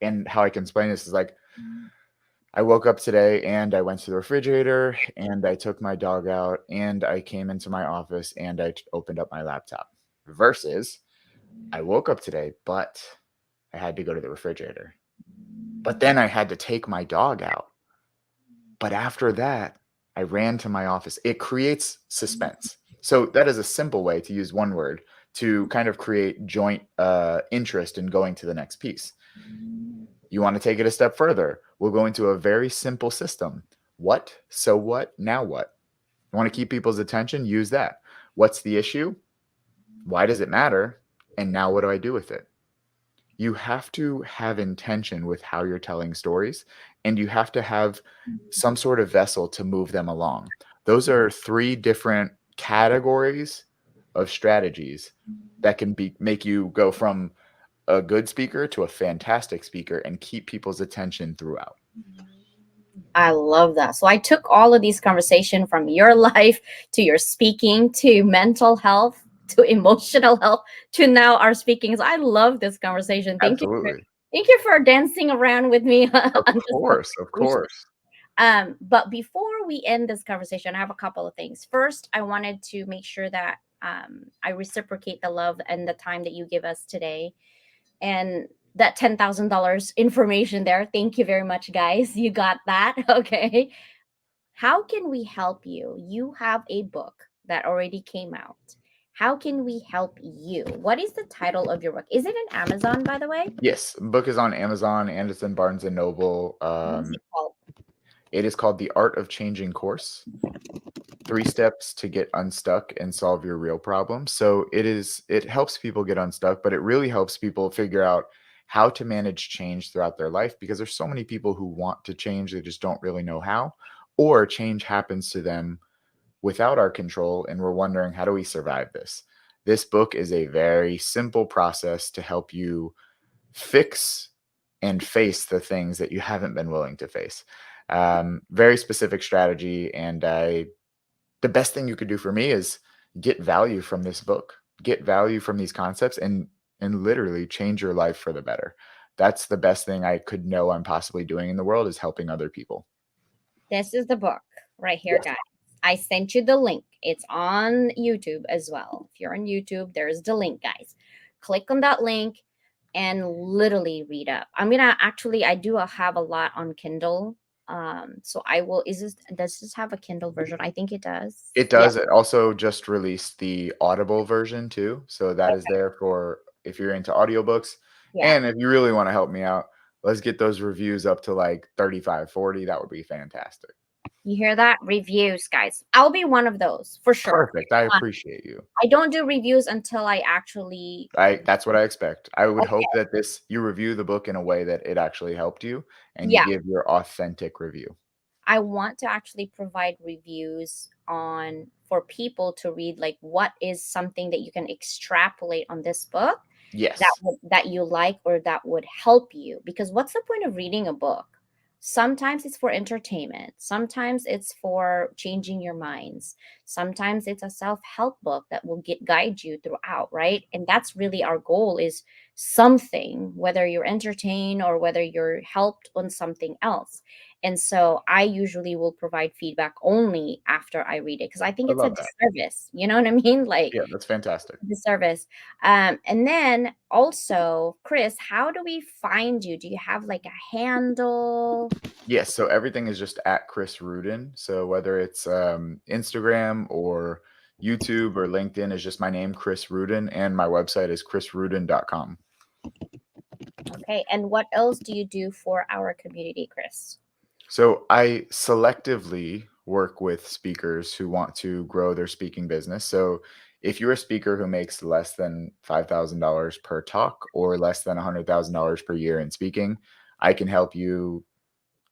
And how I can explain this is like, I woke up today and I went to the refrigerator and I took my dog out and I came into my office and I opened up my laptop. Versus, I woke up today, but I had to go to the refrigerator. But then I had to take my dog out. But after that, I ran to my office. It creates suspense. So that is a simple way to use one word to kind of create joint interest in going to the next piece. You want to take it a step further. We'll go into a very simple system. What? So what? Now what? You want to keep people's attention? Use that. What's the issue? Why does it matter? And now what do I do with it? You have to have intention with how you're telling stories, and you have to have some sort of vessel to move them along. Those are 3 different categories of strategies that can make you go from a good speaker to a fantastic speaker and keep people's attention throughout. I love that. So I took all of these conversation from your life to your speaking to mental health. to emotional health to now our speaking. So I love this conversation. Absolutely. Thank you for dancing around with me Of on this course, of conversation. course. But before we end this conversation, I have a couple of things. First, I wanted to make sure that I reciprocate the love and the time that you give us today, and that $10,000 information there. Thank you very much, guys. You got that. Okay. How can we help you? You have a book that already came out. How can we help you? What is the title of your book? Is it in Amazon, by the way? Yes, book is on Amazon and it's in Barnes& and Noble. What is it called? It is called The Art of Changing Course: 3 Steps to Get Unstuck and Solve Your Real Problems. So it helps people get unstuck, but it really helps people figure out how to manage change throughout their life, because there's so many people who want to change, they just don't really know how, or change happens to them without our control, and we're wondering, how do we survive this? This book is a very simple process to help you fix and face the things that you haven't been willing to face. Very specific strategy, and the best thing you could do for me is get value from this book, get value from these concepts, and literally change your life for the better. That's the best thing I could know I'm possibly doing in the world, is helping other people. This is the book right here, Yes. guys. I sent you the link. It's on YouTube as well. If you're on YouTube, there's the link, guys. Click on that link and literally read up. I'm gonna actually, I do have a lot on Kindle. So I will. Does this have a Kindle version? I think it does. It Yeah. does. It also just released the Audible version too, so that is there for if you're into audiobooks. Yeah. And if you really wanna help me out, let's get those reviews up to, like, 35, 40. That would be fantastic. You hear that? Reviews, guys. I'll be one of those for sure. Perfect, I appreciate you. I don't do reviews until I actually. That's what I expect. I would hope Okay. that you review the book in a way that it actually helped you, and you Yeah. give your authentic review. I want to actually provide reviews on for people to read, like what is something that you can extrapolate on this book Yes. that you like or that would help you, because what's the point of reading a book? Sometimes it's for entertainment, sometimes it's for changing your minds, sometimes it's a self-help book that will guide you throughout, right? And that's really our goal, is something, whether you're entertained or whether you're helped on something else. And so I usually will provide feedback only after I read it, because I think I it's a love that. disservice, you know what I mean? Like, Yeah, that's fantastic. disservice. And then also, Chris, how do we find you? Do you have like a handle? Yes, so everything is just at Chris Ruden. So whether it's Instagram or YouTube or LinkedIn, is just my name, Chris Ruden, and my website is chrisruden.com. Okay. And what else do you do for our community, Chris? So I selectively work with speakers who want to grow their speaking business. So if you're a speaker who makes less than $5,000 per talk or less than $100,000 per year in speaking, I can help you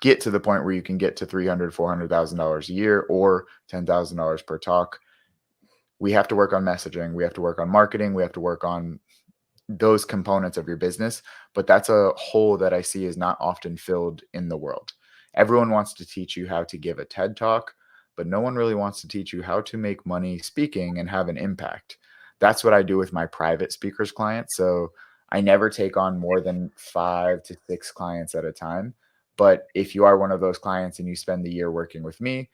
get to the point where you can get to $300,000, $400,000 a year or $10,000 per talk. We have to work on messaging. We have to work on marketing. We have to work on those components of your business, but that's a hole that I see is not often filled in the world. Everyone wants to teach you how to give a TED talk, but no one really wants to teach you how to make money speaking and have an impact. That's what I do with my private speakers clients. So I never take on more than 5 to 6 clients at a time. But if you are one of those clients and you spend the year working with me,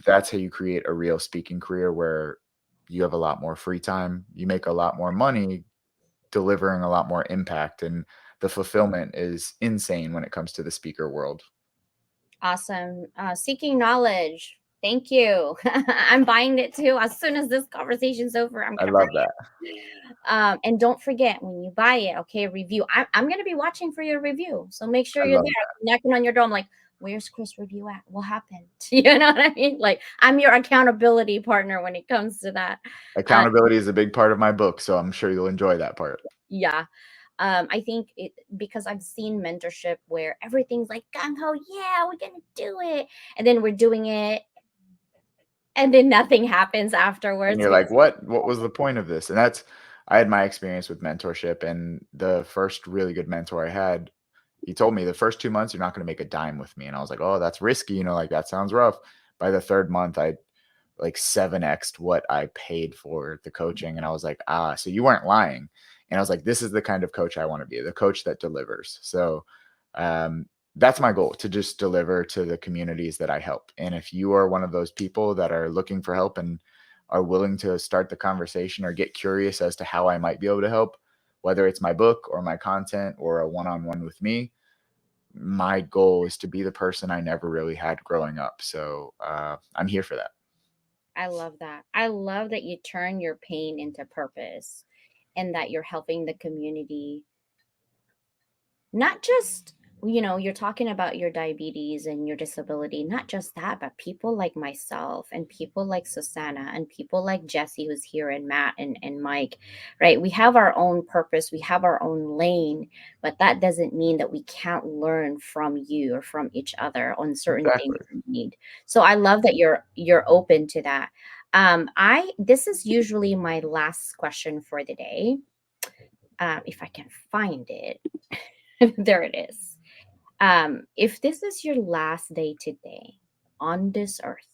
that's how you create a real speaking career where you have a lot more free time, you make a lot more money, delivering a lot more impact, and the fulfillment is insane when it comes to the speaker world. Awesome. Seeking knowledge. Thank you. I'm buying it too. As soon as this conversation's over, I'm I gonna buy love that. it. And don't forget, when you buy it, okay, review. I'm gonna be watching for your review, so make sure I you're love there, that. knocking on your door. I'm like, where's Chris review at? What happened? You know what I mean? Like, I'm your accountability partner when it comes to that. Uh, Accountability is a big part of my book, so I'm sure you'll enjoy that part. yeah. I think because I've seen mentorship where everything's like gung ho, yeah, we're gonna do it, and then we're doing it, and then nothing happens And afterwards. you're like, "What was the point of this?" And that's I had my experience with mentorship, and the first really good mentor I had, he told me, "The first 2 months, you're not gonna make a dime with me." And I was like, "Oh, that's risky, like, that sounds rough." By the 3rd month, I like 7x what I paid for the coaching. And I was like, ah, so you weren't lying. And I was like, this is the kind of coach I want to be, the coach that delivers. So that's my goal, to just deliver to the communities that I help. And if you are one of those people that are looking for help and are willing to start the conversation or get curious as to how I might be able to help, whether it's my book or my content or a one-on-one with me, my goal is to be the person I never really had growing up. So I'm here for that. I love that. I love that you turn your pain into purpose and that you're helping the community. Not just, you're talking about your diabetes and your disability, not just that, but people like myself and people like Susanna and people like Jesse, who's here, and Matt and Mike, right? We have our own purpose, we have our own lane, but that doesn't mean that we can't learn from you or from each other on certain things Exactly. we need. So I love that you're open to that. I This is usually my last question for the day. If I can find it. There it is. If this is your last day today on this earth,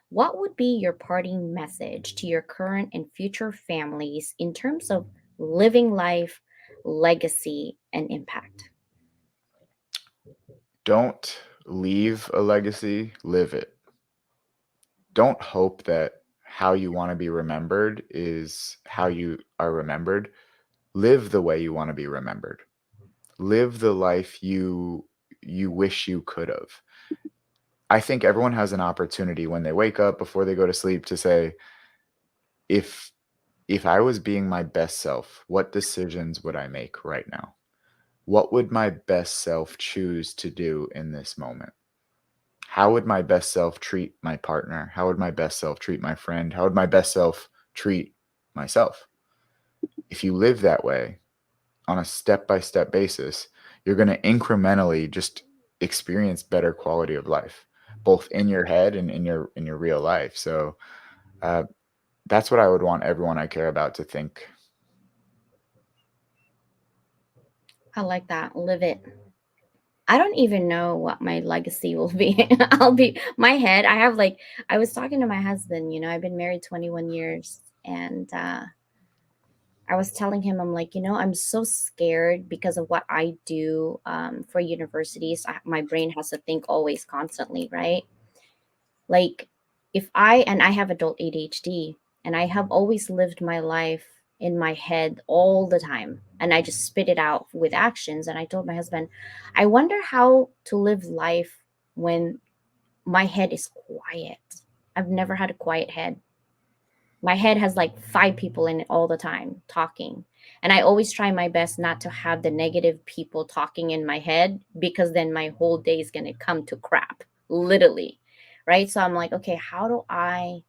what would be your parting message to your current and future families in terms of living life, legacy, and impact? Don't leave a legacy, live it. Don't hope that how you want to be remembered is how you are remembered. Live the way you want to be remembered. Live the life you wish you could have. I think everyone has an opportunity when they wake up before they go to sleep to say, if if I was being my best self, what decisions would I make right now? What would my best self choose to do in this moment? How would my best self treat my partner? How would my best self treat my friend? How would my best self treat myself? If you live that way on a step by step basis, you're going to incrementally just experience better quality of life, both in your head and in your real life. So uh, that's what I would want everyone I care about to think. I like that. Live it. I don't even know what my legacy will be. My head. I was talking to my husband, I've been married 21 years, and I was telling him, I'm like, I'm so scared because of what I do for universities. My brain has to think always constantly, right? Like, and I have adult ADHD, and I have always lived my life in my head all the time. And I just spit it out with actions. And I told my husband, I wonder how to live life when my head is quiet. I've never had a quiet head. My head has like five people in it all the time talking, and I always try my best not to have the negative people talking in my head, because then my whole day is going to come to crap, literally, right? So I'm like, okay, how do I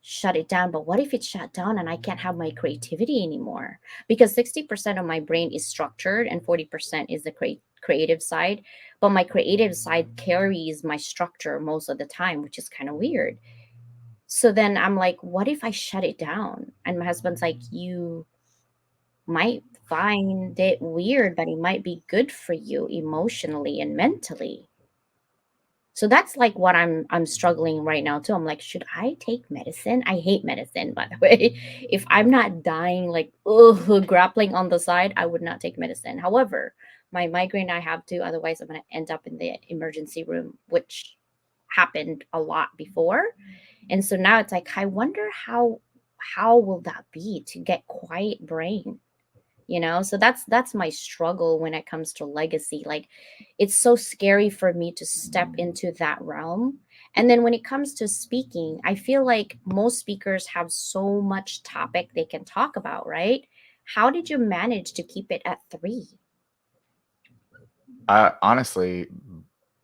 shut it down? But what if it's shut down and I can't have my creativity anymore? Because 60% of my brain is structured and 40% is the creative side, but my creative side carries my structure most of the time, which is kind of weird. So then I'm like, what if I shut it down? And my husband's like, you might find it weird, but it might be good for you emotionally and mentally. So that's like what I'm struggling right now too. I'm like, should I take medicine? I hate medicine, by the way. If I'm not dying, like, grappling on the side, I would not take medicine. However, my migraine I have to, otherwise I'm gonna end up in the emergency room, which happened a lot before. And so now it's like, I wonder how will that be to get quiet brain, So that's my struggle when it comes to legacy. Like, it's so scary for me to step into that realm. And then when it comes to speaking, I feel like most speakers have so much topic they can talk about, right? How did you manage to keep it at 3? Honestly,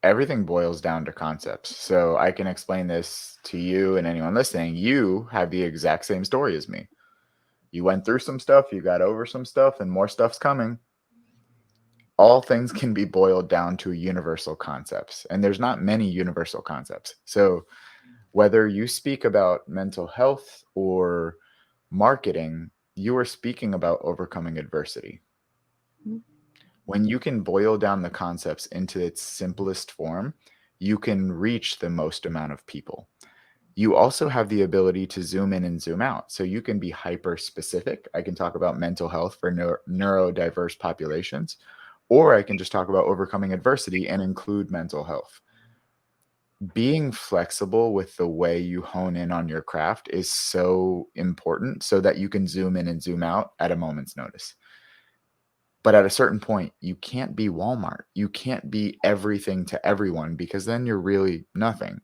everything boils down to concepts. So I can explain this to you and anyone listening. You have the exact same story as me. You went through some stuff, you got over some stuff, and more stuff's coming. All things can be boiled down to universal concepts, and there's not many universal concepts. So whether you speak about mental health or marketing, you are speaking about overcoming adversity. When you can boil down the concepts into its simplest form, you can reach the most amount of people. You also have the ability to zoom in and zoom out. So you can be hyper specific. I can talk about mental health for neurodiverse populations, or I can just talk about overcoming adversity and include mental health. Being flexible with the way you hone in on your craft is so important so that you can zoom in and zoom out at a moment's notice. But at a certain point, you can't be Walmart. You can't be everything to everyone because then you're really nothing.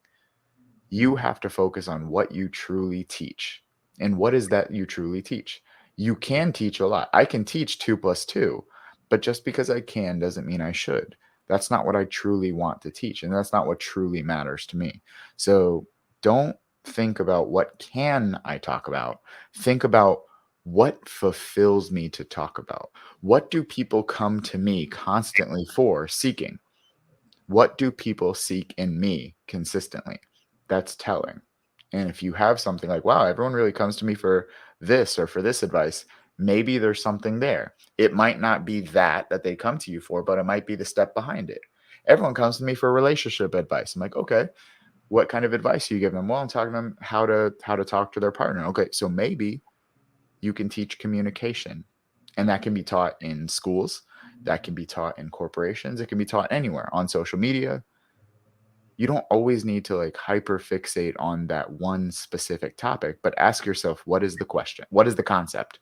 You have to focus on what you truly teach. And what is that you truly teach? You can teach a lot. I can teach 2 plus 2, but just because I can doesn't mean I should. That's not what I truly want to teach, and that's not what truly matters to me. So don't think about what can I talk about. Think about what fulfills me to talk about. What do people come to me constantly for, seeking? What do people seek in me consistently? That's telling. And if you have something like, wow, everyone really comes to me for this or for this advice, maybe there's something there. It might not be that they come to you for, but it might be the step behind it. Everyone comes to me for relationship advice. I'm like, okay, what kind of advice do you give them? Well, I'm talking to them how to talk to their partner. Okay, so maybe you can teach communication, and that can be taught in schools, that can be taught in corporations, it can be taught anywhere on social media. You don't always need to like hyper fixate on that one specific topic, but ask yourself, what is the question? What is the concept?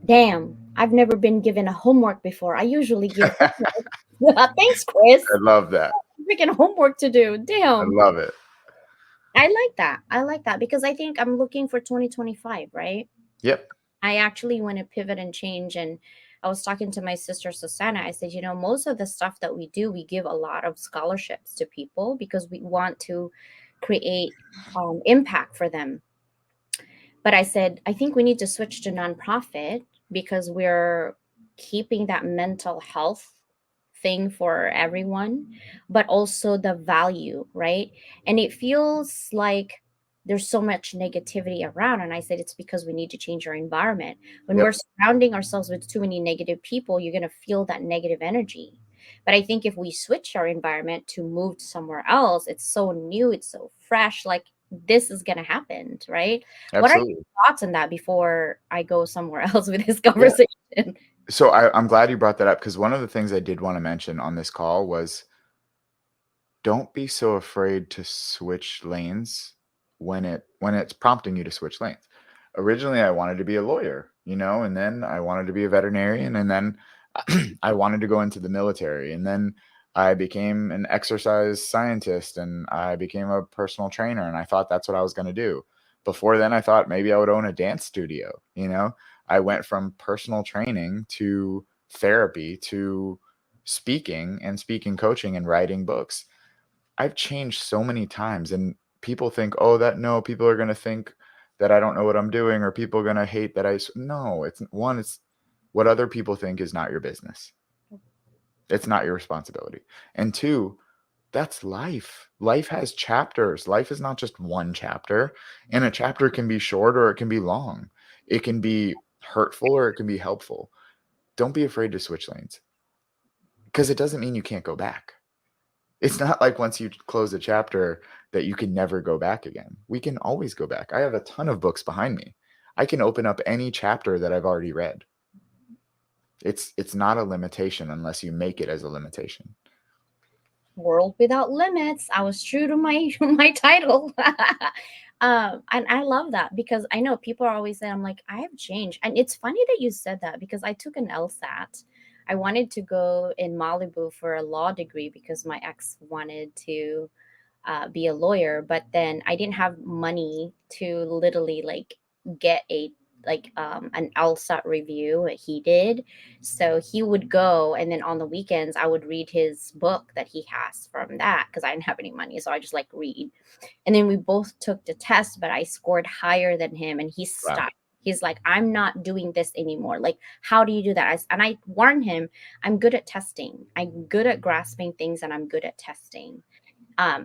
Damn, I've never been given a homework before. I usually give homework. Thanks, Chris. I love that. Freaking homework to do. I Damn. love it. I like that. I like that because I think I'm looking for 2025, right? Yep. I actually want to pivot and change. And I was talking to my sister Susanna. I said, most of the stuff that we do, we give a lot of scholarships to people because we want to create impact for them. But I said, I think we need to switch to nonprofit because we're keeping that mental health thing for everyone, but also the value, right? And it feels like there's so much negativity around. And I said, it's because we need to change our environment. When we're Yep. surrounding ourselves with too many negative people, you're going to feel that negative energy. But I think if we switch our environment to move to somewhere else, it's so new, it's so fresh, like this is going to happen, right? What are Absolutely. your thoughts on that before I go somewhere else with this Yeah. conversation? So I'm glad you brought that up because one of the things I did want to mention on this call was don't be so afraid to switch lanes when it's prompting you to switch lanes. Originally, I wanted to be a lawyer, and then I wanted to be a veterinarian, and then I wanted to go into the military, and then I became an exercise scientist, and I became a personal trainer, and I thought that's what I was going to do. Before then, I thought maybe I would own a dance studio. I went from personal training to therapy to speaking and speaking coaching and writing books. I've changed so many times, and people think, "Oh, that no, people are gonna think that I don't know what I'm doing, or people are gonna hate that No, it's what other people think is not your business. It's not your responsibility. And 2, that's life. Life has chapters. Life is not just one chapter, and a chapter can be short or it can be long. It can be hurtful or it can be helpful. Don't be afraid to switch lanes because it doesn't mean you can't go back. It's not like once you close a chapter that you can never go back again. We can always go back. I have a ton of books behind me. I can open up any chapter that I've already read. It's not a limitation unless you make it as a limitation. World without limits. I was true to my my title. And I love that because I know people are always saying, I'm like, I have changed. And it's funny that you said that because I took an LSAT. I wanted to go in Malibu for a law degree because my ex wanted to be a lawyer, but then I didn't have money to literally like get a an LSAT review. He did, so he would go, and then on the weekends I would read his book that he has from that because I didn't have any money, so I just like read. And then we both took the test, but I scored higher than him, and he Wow. stopped. He's like, I'm not doing this anymore. Like, how do you do that? And I warned him, I'm good at testing. I'm good at grasping things, and I'm good at testing.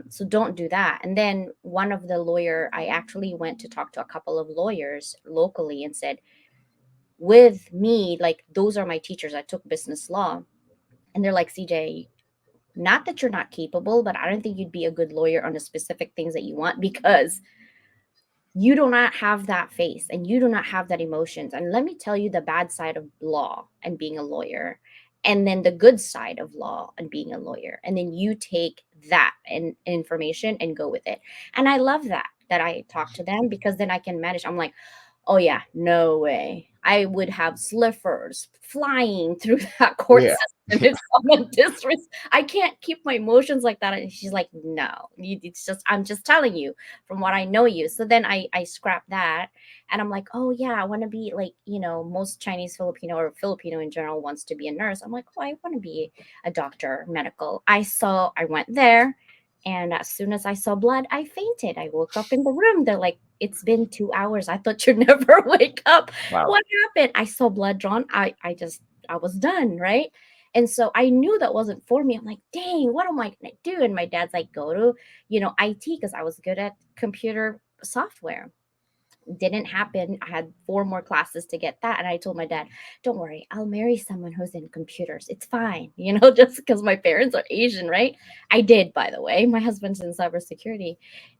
So don't do that. And then one of the lawyer, I actually went to talk to a couple of lawyers locally and said, with me, like those are my teachers. I took business law. And they're like, CJ, Not that you're not capable, but I don't think you'd be a good lawyer on the specific things that you want because you do not have that face and you do not have that emotions. And let me tell you the bad side of law and being a lawyer, and then the good side of law and being a lawyer. And then you take that and information and go with it. And I love that I talk to them because then I can manage. I'm like, oh yeah, no way. I would have slippers flying through that court Yeah. system if someone disres. I can't keep my emotions like that. And she's like, no, it's just I'm just telling you from what I know you. So then I scrap that, and I'm like, oh yeah, I want to be like most Chinese Filipino or Filipino in general wants to be a nurse. I'm like, oh, I want to be a doctor, medical. I went there. And as soon as I saw blood, I fainted. I woke up in the room. They're like, it's been 2 hours. I thought you'd never wake up. Wow. What happened? I saw blood drawn. I was done, right? And so I knew that wasn't for me. I'm like, dang, what am I gonna do? And my dad's like, go to, IT because I was good at computer software. Didn't happen. I had 4 more classes to get that. And I told my dad, don't worry, I'll marry someone who's in computers. It's fine, just because my parents are Asian, right? I did, by the way. My husband's in cybersecurity.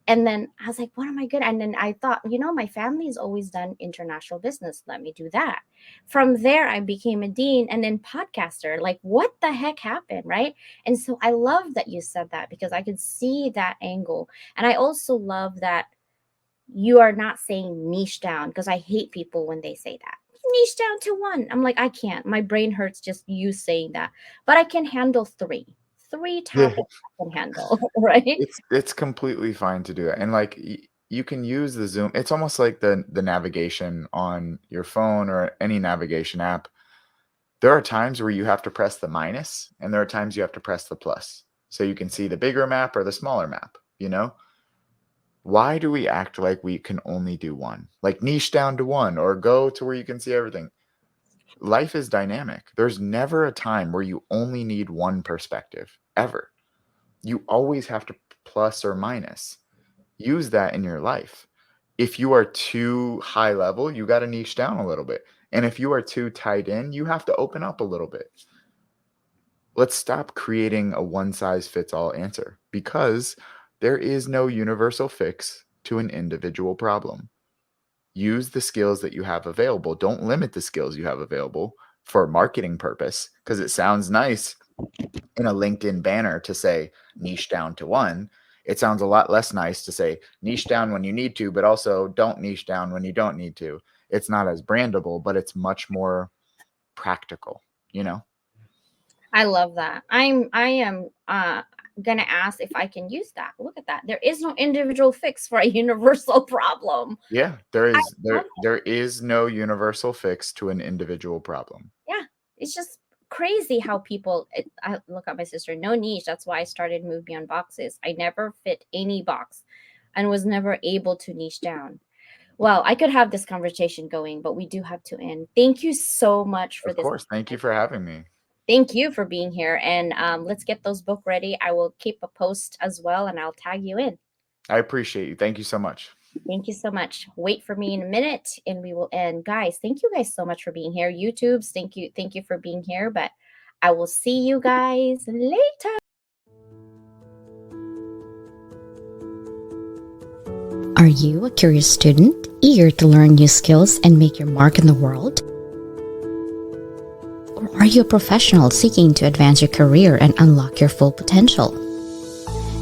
And then I was like, what am I good at? And then I thought, my family's always done international business. Let me do that. From there, I became a dean and then podcaster. Like, what the heck happened, right? And so I love that you said that because I could see that angle. And I also love that you are not saying niche down because I hate people when they say that. Niche down to one. I'm like, I can't. My brain hurts just you saying that. But I can handle three. Three Yeah. topics I can handle, right? It's completely fine to do that, and, like, you can use the Zoom. It's almost like the navigation on your phone or any navigation app. There are times where you have to press the minus, and there are times you have to press the plus, so you can see the bigger map or the smaller map, you know? Why do we act like we can only do one? Like, niche down to one or go to where you can see everything. Life is dynamic. There's never a time where you only need one perspective, ever. You always have to plus or minus. Use that in your life. If you are too high level, you got to niche down a little bit. And if you are too tied in, you have to open up a little bit. Let's stop creating a one size fits all answer because there is no universal fix to an individual problem. Use the skills that you have available. Don't limit the skills you have available for marketing purpose because it sounds nice in a LinkedIn banner to say niche down to one. It sounds a lot less nice to say niche down when you need to, but also don't niche down when you don't need to. It's not as brandable, but it's much more practical, I love that. I am gonna ask if I can use that. Look at that. There is no individual fix for a universal problem. Yeah, there I is love there is no universal fix to an individual problem. Yeah, it's just crazy how I look at my sister, no niche. That's why I started Move Beyond Boxes. I never fit any box and was never able to niche down. Well, I could have this conversation going, but we do have to end. Thank you so much for Of this. course. Thank you for having me. Thank you for being here. And let's get those book ready. I will keep a post as well and I'll tag you in. I appreciate you. Thank you so much. Thank you so much. Wait for me in a minute and we will end. Guys, thank you guys so much for being here. YouTubes, thank you. Thank you for being here. But I will see you guys later. Are you a curious student, eager to learn new skills and make your mark in the world? Or are you a professional seeking to advance your career and unlock your full potential?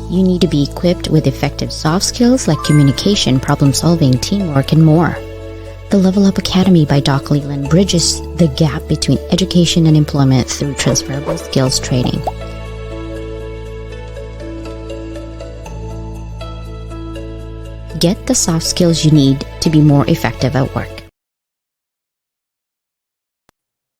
You need to be equipped with effective soft skills like communication, problem solving, teamwork, and more. The Level Up Academy by Doc Leland bridges the gap between education and employment through transferable skills training. Get the soft skills you need to be more effective at work.